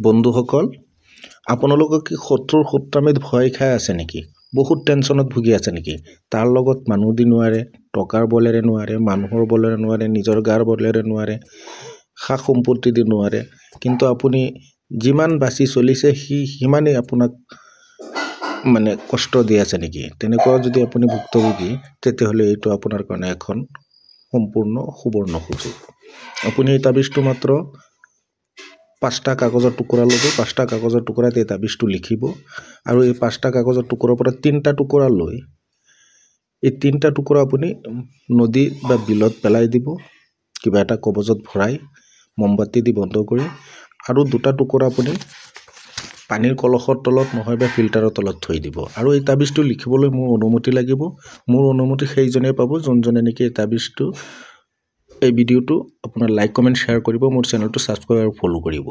বন্ধুসকল, আপোনালোকে কি শত্ৰুৰ সূত্ৰামিত ভয় খাই আছে নেকি? বহুত টেনশ্যনত ভুগি আছে নেকি? তাৰ লগত মানুহ দি নোৱাৰে, টকাৰ বলেৰে নোৱাৰে, মানুহৰ বলেৰে নোৱাৰে, নিজৰ গাৰ বলেৰে নোৱাৰে, সা সম্পত্তি দি নোৱাৰে। কিন্তু আপুনি যিমান বাচি চলিছে সিমানেই আপোনাক কষ্ট দি আছে নেকি? তেনেকুৱা যদি আপুনি ভুক্তভোগী, তেতিয়াহ'লে এইটো আপোনাৰ কাৰণে এখন সম্পূৰ্ণ সুবৰ্ণ সুযোগ। আপুনি এই তাবিজটো মাত্ৰ 5টা কাগজৰ টুকুৰা ল'ব। 5টা কাগজৰ টুকুৰাত এই তাবিজটো লিখিব আৰু এই 5টা কাগজৰ টুকুৰাৰ পৰা 3টা টুকুৰা লৈ এই 3টা টুকুৰা আপুনি নদী বা বিলত পেলাই দিব, কিবা এটা কবজত ভৰাই মমবাতি দি বন্ধ কৰি, আৰু 2টা টুকুৰা আপুনি পানীৰ কলহৰ তলত নহয় বা ফিল্টাৰৰ তলত থৈ দিব। আৰু এই তাবিজটো লিখিবলৈ মোৰ অনুমতি লাগিব। মোৰ অনুমতি সেইজনে পাব যোনজনে নেকি এই ভিডিঅ'টো আপোনাৰ লাইক কমেণ্ট শ্বেয়াৰ কৰিব, মোৰ চেনেলটো ছাবস্ক্ৰাইব আৰু ফ'ল' কৰিব।